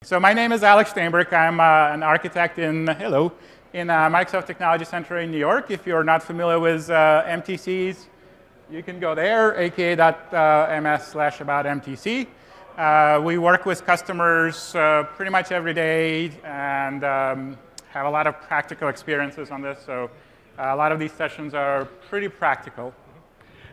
So my name is Alex Steinberg. I'm an architect in Microsoft Technology Center in New York. If you're not familiar with MTCs, you can go there, aka.ms/about-MTC. We work with customers pretty much every day and have a lot of practical experiences on this. So a lot of these sessions are pretty practical.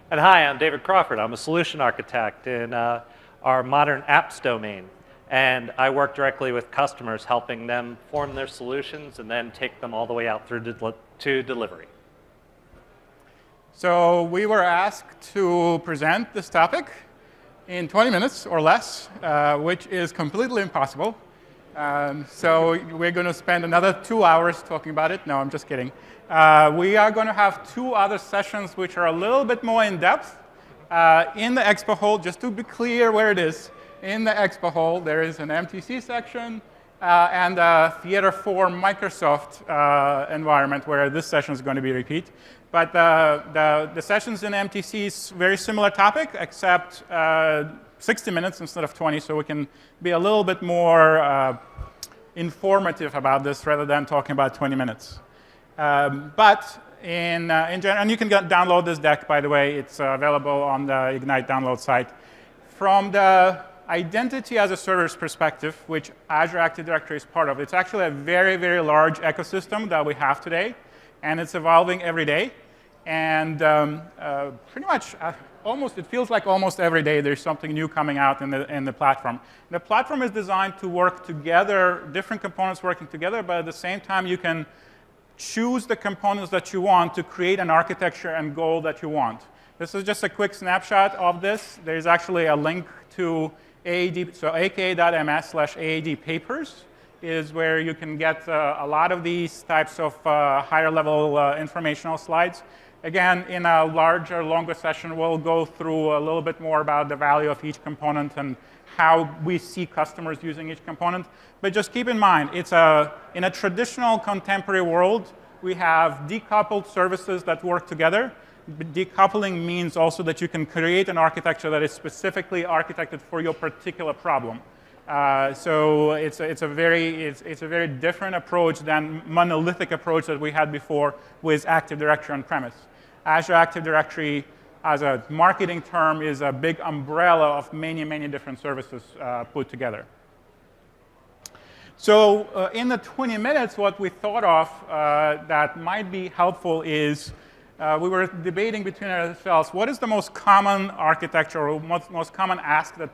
And hi, I'm David Crawford. I'm a solution architect in our modern apps domain. And I work directly with customers, helping them form their solutions and then take them all the way out through to delivery. So we were asked to present this topic in 20 minutes or less, which is completely impossible. So we're going to spend another 2 hours talking about it. No, I'm just kidding. We are going to have 2 other sessions which are a little bit more in depth. In the expo hall, just to be clear where it is, in the expo hall, there is an MTC section and a Theater for Microsoft environment where this session is going to be repeat. But the sessions in MTC is very similar topic, except 60 minutes instead of 20, so we can be a little bit more informative about this rather than talking about 20 minutes. But in general, and you can download this deck, by the way. It's available on the Ignite download site. From the identity as a service perspective, which Azure Active Directory is part of, it's actually a very, very large ecosystem that we have today, and it's evolving every day. And pretty much, it feels like almost every day there's something new coming out in the platform. The platform is designed to work together, different components working together, but at the same time you can choose the components that you want to create an architecture and goal that you want. This is just a quick snapshot of this. There's actually a link to AAD, so aka.ms/AAD papers is where you can get a lot of these types of higher level informational slides. Again, in a larger, longer session, we'll go through a little bit more about the value of each component and how we see customers using each component. But just keep in mind, in a traditional contemporary world, we have decoupled services that work together. Decoupling means also that you can create an architecture that is specifically architected for your particular problem. So it's a very different approach than monolithic approach that we had before with Active Directory on premise. Azure Active Directory, as a marketing term, is a big umbrella of many, many different services put together. So in the 20 minutes, what we thought of that might be helpful is we were debating between ourselves, what is the most common architecture or most common ask that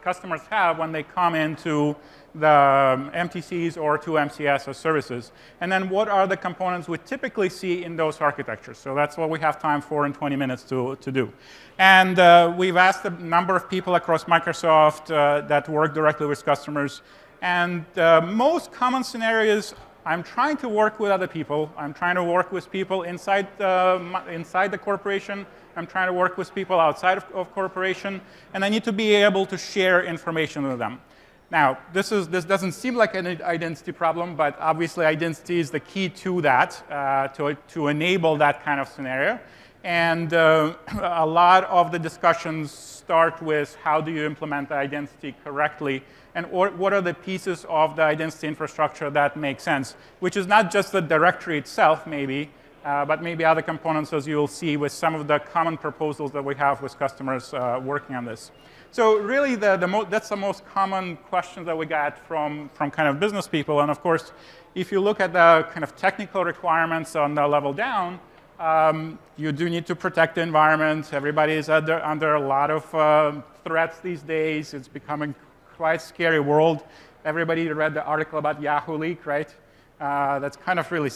customers have when they come into the MTCs or to MCS as services? And then what are the components we typically see in those architectures? So that's what we have time for in 20 minutes to do. And we've asked a number of people across Microsoft that work directly with customers. And most common scenarios, I'm trying to work with other people. I'm trying to work with people inside the corporation. I'm trying to work with people outside of corporation. And I need to be able to share information with them. Now, this doesn't seem like an identity problem, but obviously identity is the key to that, to enable that kind of scenario. And a lot of the discussions start with how do you implement the identity correctly, and what are the pieces of the identity infrastructure that make sense, which is not just the directory itself, maybe, but maybe other components, as you'll see with some of the common proposals that we have with customers working on this. So really, that's the most common questions that we get from kind of business people. And of course, if you look at the kind of technical requirements on the level down, you do need to protect the environment. Everybody is under a lot of threats these days. It's becoming quite scary world. Everybody read the article about Yahoo leak, right? That's kind of really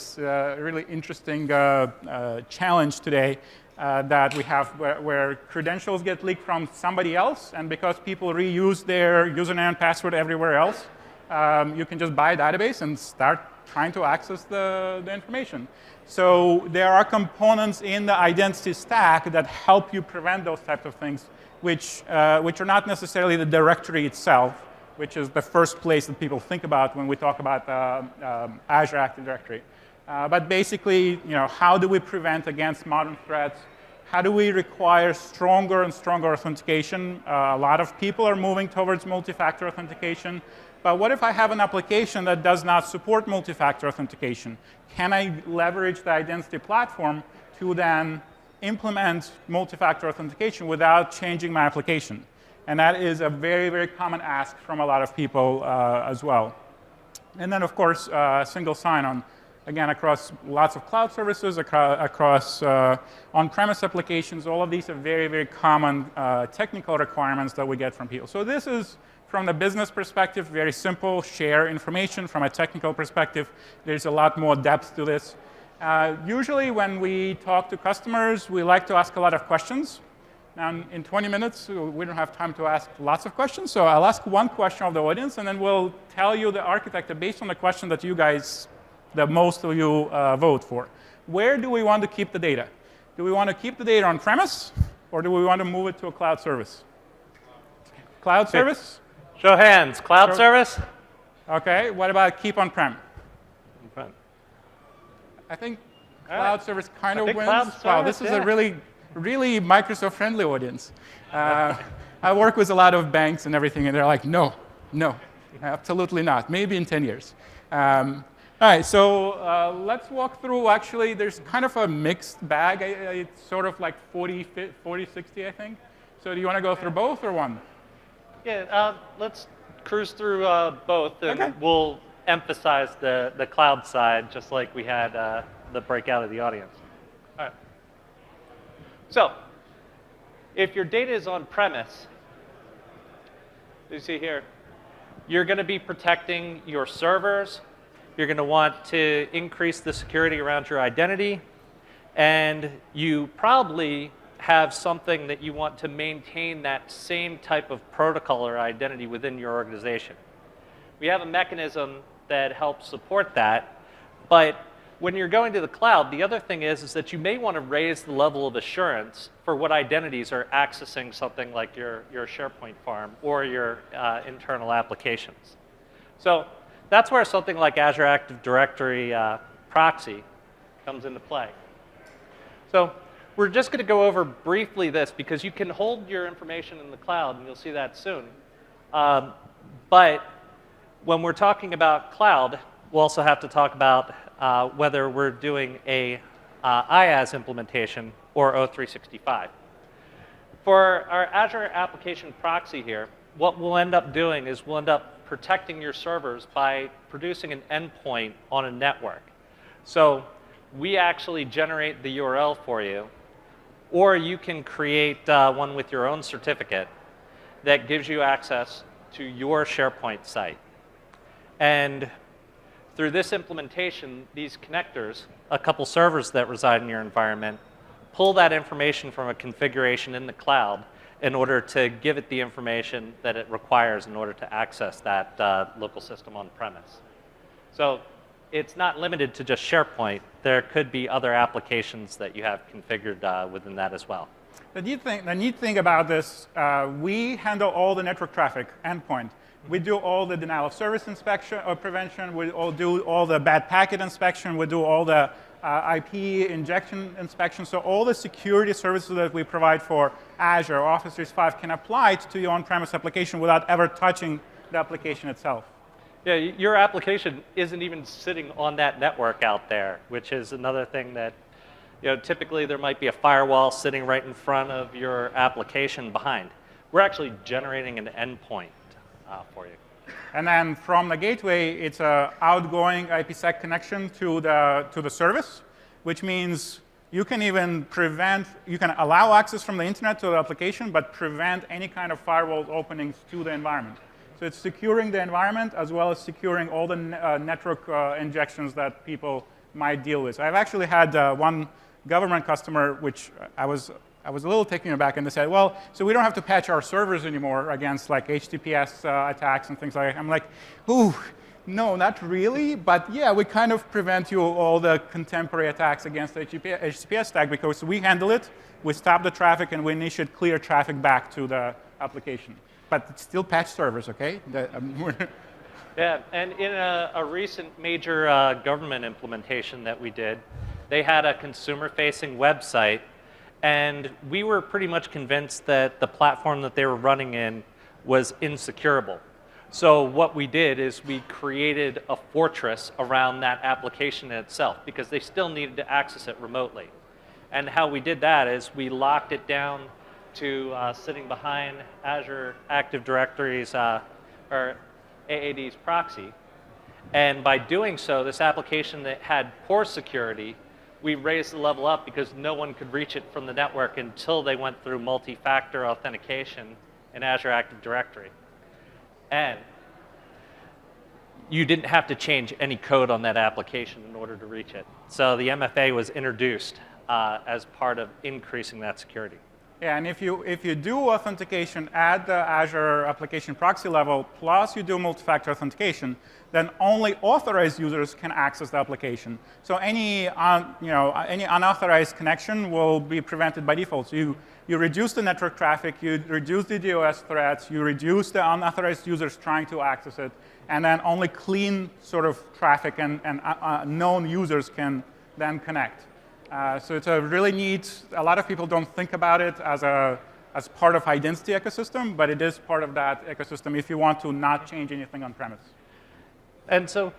interesting challenge today that we have where credentials get leaked from somebody else, and because people reuse their username and password everywhere else, you can just buy a database and start trying to access the information. So there are components in the identity stack that help you prevent those types of things, which are not necessarily the directory itself, which is the first place that people think about when we talk about Azure Active Directory. But basically, how do we prevent against modern threats? How do we require stronger and stronger authentication? A lot of people are moving towards multi-factor authentication. But what if I have an application that does not support multi-factor authentication? Can I leverage the identity platform to then implement multi-factor authentication without changing my application? And that is a very, very common ask from a lot of people as well. And then, of course, single sign-on, again, across lots of cloud services, across on-premise applications. All of these are very, very common technical requirements that we get from people. So this is, from the business perspective, very simple, share information. From a technical perspective, there's a lot more depth to this. Usually when we talk to customers, we like to ask a lot of questions. Now, in 20 minutes, we don't have time to ask lots of questions, so I'll ask one question of the audience, and then we'll tell you the architecture based on the question that you guys, that most of you vote for. Where do we want to keep the data? Do we want to keep the data on-premise, or do we want to move it to a cloud service? Cloud service? Show hands. Cloud service? OK. What about keep on-prem? On-prem. I think cloud service kind of wins. Cloud service, wow, this is a really Microsoft-friendly audience. I work with a lot of banks and everything, and they're like, no, no, absolutely not. Maybe in 10 years. All right, so let's walk through. Actually, there's kind of a mixed bag. It's sort of like 40, 60, I think. So do you want to go through both or one? Yeah, let's cruise through both, and Okay. we'll emphasize the cloud side, just like we had the breakout of the audience. All right. So, if your data is on-premise, you see here, you're going to be protecting your servers. You're going to want to increase the security around your identity. And you probably have something that you want to maintain that same type of protocol or identity within your organization. We have a mechanism that helps support that. But when you're going to the cloud, the other thing is that you may want to raise the level of assurance for what identities are accessing something like your SharePoint farm or your internal applications. So that's where something like Azure Active Directory proxy comes into play. So we're just going to go over briefly this because you can hold your information in the cloud, and you'll see that soon. But when we're talking about cloud, we'll also have to talk about whether we're doing a IaaS implementation or O365. For our Azure Application Proxy here, what we'll end up doing is we'll end up protecting your servers by producing an endpoint on a network. So we actually generate the URL for you, or you can create one with your own certificate that gives you access to your SharePoint site. And through this implementation, these connectors, a couple servers that reside in your environment, pull that information from a configuration in the cloud in order to give it the information that it requires in order to access that local system on premise. So it's not limited to just SharePoint. There could be other applications that you have configured within that as well. The neat thing about this, we handle all the network traffic endpoint. We do all the denial of service inspection or prevention. We do all the bad packet inspection. We do all the IP injection inspection. So all the security services that we provide for Azure or Office 365 can apply to your on-premise application without ever touching the application itself. Yeah, your application isn't even sitting on that network out there, which is another thing that, typically there might be a firewall sitting right in front of your application behind. We're actually generating an endpoint for you. And then from the gateway, it's an outgoing IPsec connection to the service, which means you can even you can allow access from the internet to the application, but prevent any kind of firewall openings to the environment. So it's securing the environment as well as securing all the network injections that people might deal with. I've actually had one government customer, which I was a little taken aback, and they said, well, so we don't have to patch our servers anymore against like HTTPS attacks and things like that. I'm like, ooh, no, not really. But yeah, we kind of prevent you all the contemporary attacks against the HTTPS stack because we handle it, we stop the traffic, and we initiate clear traffic back to the application. But it's still patch servers, OK? Yeah, and in a recent major government implementation that we did, they had a consumer-facing website. And we were pretty much convinced that the platform that they were running in was insecurable. So what we did is we created a fortress around that application itself because they still needed to access it remotely. And how we did that is we locked it down to sitting behind Azure Active Directory's or AAD's proxy. And by doing so, this application that had poor security, we raised the level up because no one could reach it from the network until they went through multi-factor authentication in Azure Active Directory. And you didn't have to change any code on that application in order to reach it. So the MFA was introduced as part of increasing that security. Yeah, and if you do authentication at the Azure application proxy level, plus you do multi-factor authentication, then only authorized users can access the application. So any unauthorized connection will be prevented by default. So you reduce the network traffic, you reduce the DOS threats, you reduce the unauthorized users trying to access it, and then only clean sort of traffic and known users can then connect. So it's a really neat, a lot of people don't think about it as part of identity ecosystem, but it is part of that ecosystem if you want to not change anything on premise. And so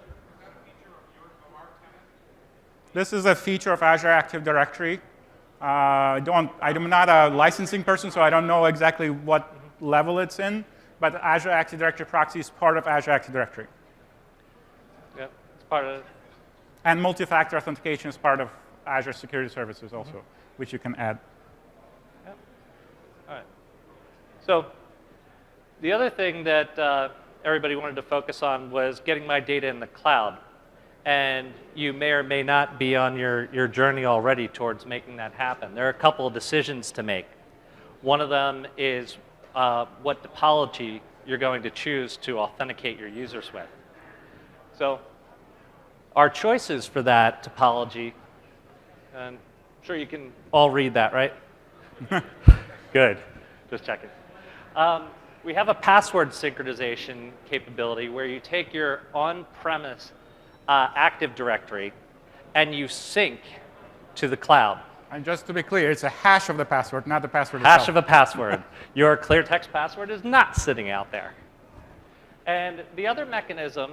this is a feature of Azure Active Directory. I'm not a licensing person, so I don't know exactly what level it's in, but Azure Active Directory proxy is part of Azure Active Directory. Yep, it's part of it. And multi-factor authentication is part of Azure Security Services also, which you can add. Yep. All right. So the other thing that everybody wanted to focus on was getting my data in the cloud. And you may or may not be on your journey already towards making that happen. There are a couple of decisions to make. One of them is what topology you're going to choose to authenticate your users with. So our choices for that topology, and I'm sure you can all read that, right? Good, just checking. We have a password synchronization capability where you take your on-premise Active Directory and you sync to the cloud. And just to be clear, it's a hash of the password, not the password itself. Hash of a password. Your clear text password is not sitting out there. And the other mechanism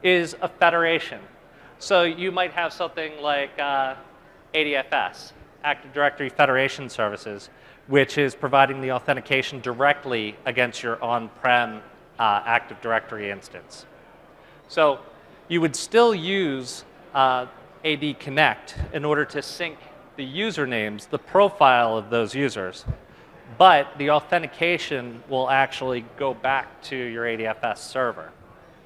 is a federation. So you might have something like ADFS, Active Directory Federation Services, which is providing the authentication directly against your on-prem Active Directory instance. So you would still use AD Connect in order to sync the usernames, the profile of those users, but the authentication will actually go back to your ADFS server.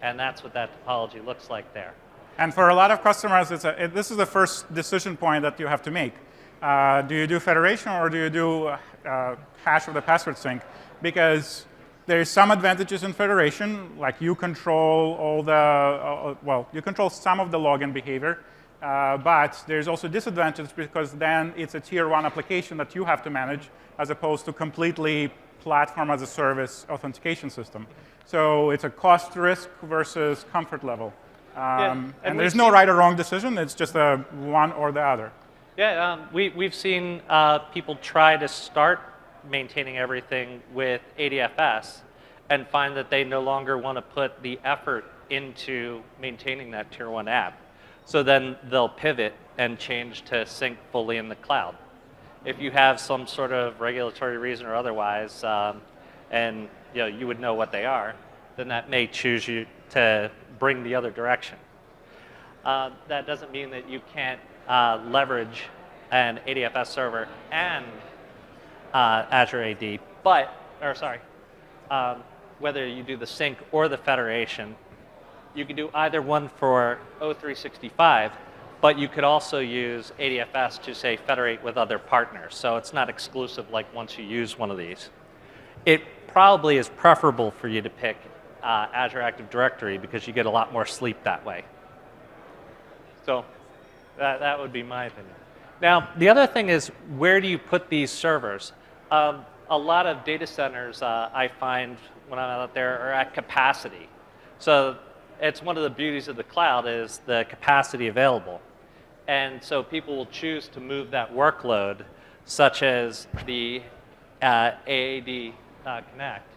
And that's what that topology looks like there. And for a lot of customers, this is the first decision point that you have to make. Do you do federation or do you do hash of the password sync? Because there's some advantages in federation, like you control all the, you control some of the login behavior, but there's also disadvantages because then it's a tier 1 application that you have to manage as opposed to completely platform as a service authentication system. So it's a cost risk versus comfort level. And there's no right or wrong decision, it's just a one or the other. Yeah, we've seen people try to start maintaining everything with ADFS and find that they no longer want to put the effort into maintaining that tier 1 app. So then they'll pivot and change to sync fully in the cloud. If you have some sort of regulatory reason or otherwise, and you would know what they are, then that may choose you to bring the other direction. That doesn't mean that you can't leverage an ADFS server and Azure AD, whether you do the sync or the federation, you can do either one for O365, but you could also use ADFS to, say, federate with other partners. So it's not exclusive like once you use one of these. It probably is preferable for you to pick Azure Active Directory because you get a lot more sleep that way. So that would be my opinion. Now, the other thing is, where do you put these servers? A lot of data centers I find when I'm out there are at capacity. So it's one of the beauties of the cloud is the capacity available. And so people will choose to move that workload, such as the AAD Connect,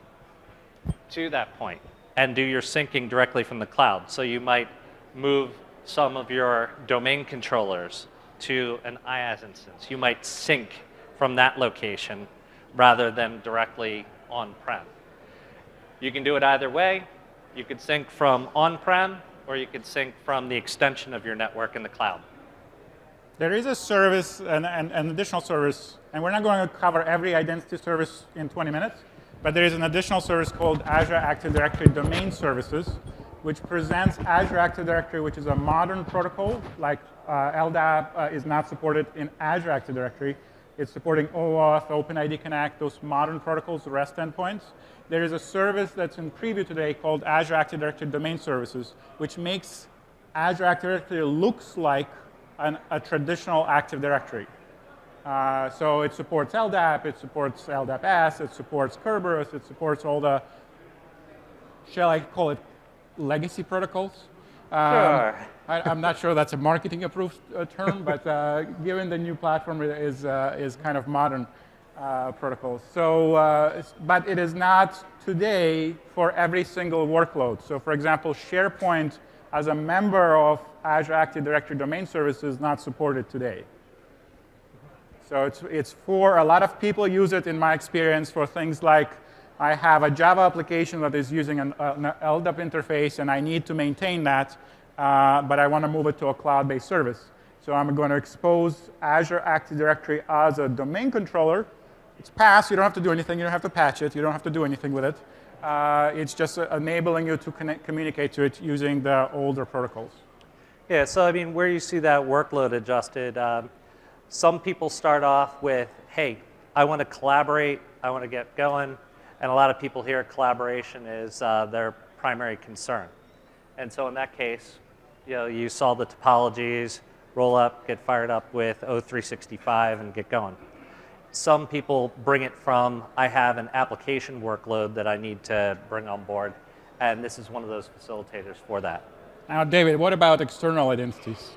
to that point. and do your syncing directly from the cloud. So you might move some of your domain controllers to an IaaS instance. You might sync from that location rather than directly on-prem. You can do it either way. You could sync from on-prem, or you could sync from the extension of your network in the cloud. There is a service, an additional service, and we're not going to cover every identity service in 20 minutes, but there is an additional service called Azure Active Directory Domain Services, which presents Azure Active Directory, which is a modern protocol, like LDAP is not supported in Azure Active Directory. It's supporting OAuth, OpenID Connect, those modern protocols, REST endpoints. There is a service that's in preview today called Azure Active Directory Domain Services, which makes Azure Active Directory looks like a traditional Active Directory. So it supports LDAP, it supports LDAP-S, it supports Kerberos, it supports all the, shall I call it, legacy protocols? Sure. I'm not sure that's a marketing-approved term, but given the new platform is kind of modern protocols. So, but it is not today for every single workload. So, for example, SharePoint as a member of Azure Active Directory Domain Services is not supported today. So it's for a lot of people use it, in my experience, for things like I have a Java application that is using an LDAP interface, and I need to maintain that, but I want to move it to a cloud-based service. So I'm going to expose Azure Active Directory as a domain controller. It's passed. You don't have to do anything. You don't have to patch it. You don't have to do anything with it. It's just enabling you to communicate to it using the older protocols. Yeah, so I mean, where you see that workload adjusted, some people start off with, hey, I want to collaborate, I want to get going, and a lot of people here, collaboration is their primary concern. And so in that case, you solve the topologies, roll up, get fired up with O365, and get going. Some people bring it from, I have an application workload that I need to bring on board, and this is one of those facilitators for that. Now, David, what about external identities?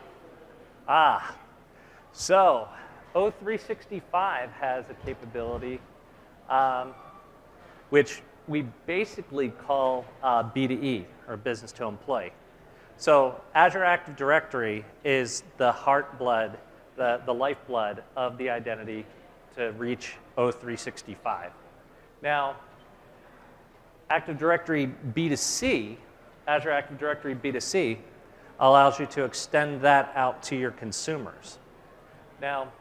So O365 has a capability which we basically call B2E, or business to employee. So Azure Active Directory is the heartblood, the lifeblood of the identity to reach O365. Now, Active Directory B2C, Azure Active Directory B2C, allows you to extend that out to your consumers. Now,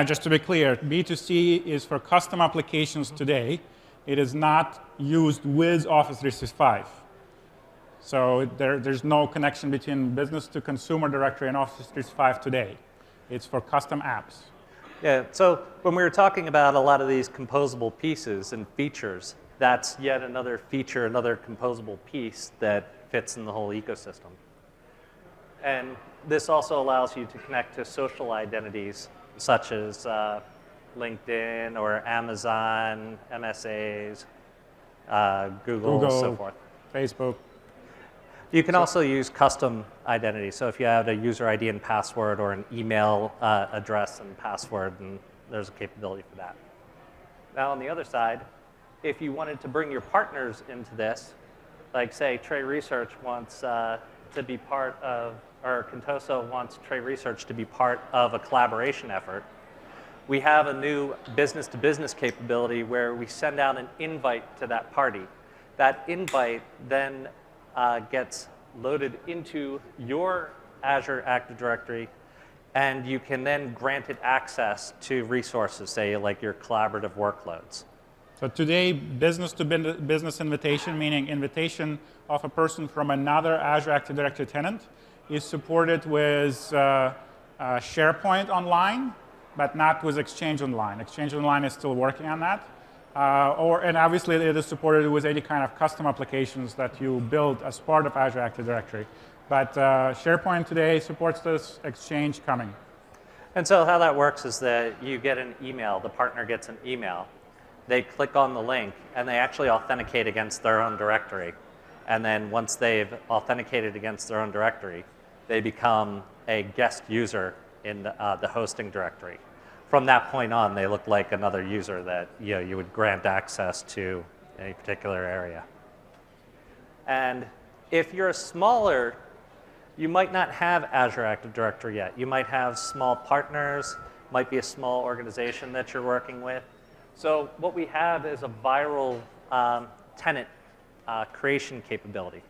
just to be clear, B2C is for custom applications today. It is not used with Office 365. So there's no connection between business to consumer directory and Office 365 today. It's for custom apps. Yeah, so when we were talking about a lot of these composable pieces and features, that's yet another feature, another composable piece that fits in the whole ecosystem. And this also allows you to connect to social identities such as LinkedIn or Amazon, MSAs, Google, and so forth. Facebook. You can also use custom identities. So if you have a user ID and password or an email address and password, then there's a capability for that. Now on the other side, if you wanted to bring your partners into this, like say Trey Research wants to be part of, or Contoso wants Trey Research to be part of a collaboration effort, we have a new business-to-business capability where we send out an invite to that party. That invite then gets loaded into your Azure Active Directory, and you can then grant it access to resources, say like your collaborative workloads. So today, business-to-business invitation, meaning invitation of a person from another Azure Active Directory tenant, is supported with SharePoint Online, but not with Exchange Online. Exchange Online is still working on that. And obviously, it is supported with any kind of custom applications that you build as part of Azure Active Directory. But SharePoint today supports this, Exchange coming. And so how that works is that you get an email, the partner gets an email. They click on the link, and they actually authenticate against their own directory. And then once they've authenticated against their own directory, they become a guest user in the hosting directory. From that point on, they look like another user that you would grant access to any particular area. And if you're a smaller, you might not have Azure Active Directory yet. You might have small partners, might be a small organization that you're working with. So what we have is a viral tenant creation capability.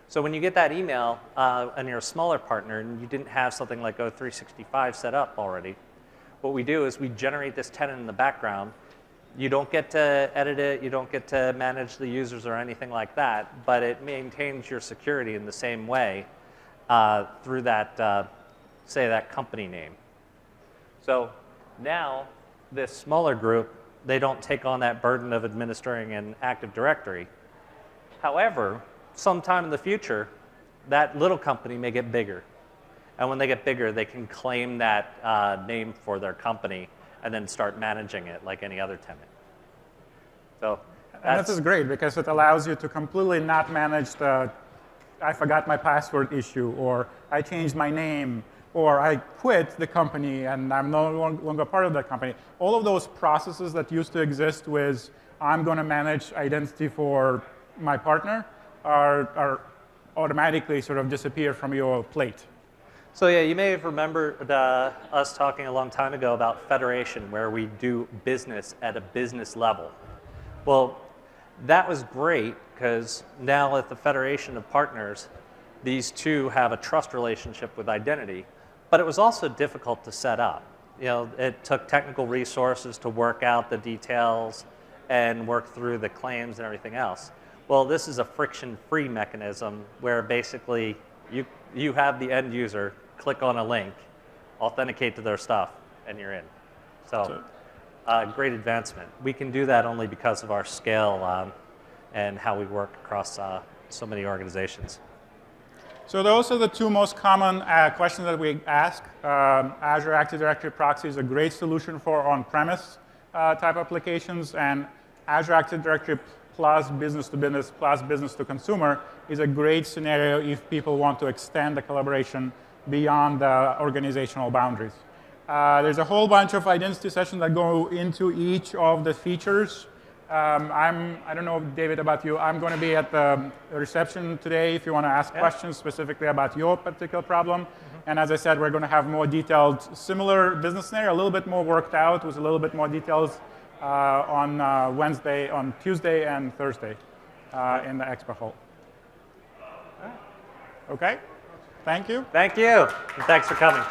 So when you get that email and you're a smaller partner and you didn't have something like O365 set up already, what we do is we generate this tenant in the background. You don't get to edit it, you don't get to manage the users or anything like that, but it maintains your security in the same way through that, say, that company name. So now this smaller group, they don't take on that burden of administering an Active Directory. However, sometime in the future, that little company may get bigger. And when they get bigger, they can claim that name for their company and then start managing it like any other tenant. So and this is great because it allows you to completely not manage the I forgot my password issue, or I changed my name, or I quit the company and I'm no longer part of that company. All of those processes that used to exist with I'm going to manage identity for my partner are automatically sort of disappear from your plate. So yeah, you may have remembered us talking a long time ago about federation, where we do business at a business level. Well, that was great because now at the federation of partners, these two have a trust relationship with identity, but it was also difficult to set up. You know, it took technical resources to work out the details and work through the claims and everything else. Well, this is a friction-free mechanism where basically you have the end user click on a link, authenticate to their stuff, and you're in. So great advancement. We can do that only because of our scale and how we work across so many organizations. So those are the two most common questions that we ask. Azure Active Directory Proxy is a great solution for on-premise type applications, and Azure Active Directory plus business to business plus business to consumer is a great scenario if people want to extend the collaboration beyond the organizational boundaries. There's a whole bunch of identity sessions that go into each of the features. I don't know, David, about you. I'm going to be at the reception today if you want to ask questions specifically about your particular problem. And as I said, we're going to have more detailed, similar business scenario, a little bit more worked out with a little bit more details on Tuesday and Thursday in the expo hall. Okay? Thank you. Thank you, and thanks for coming.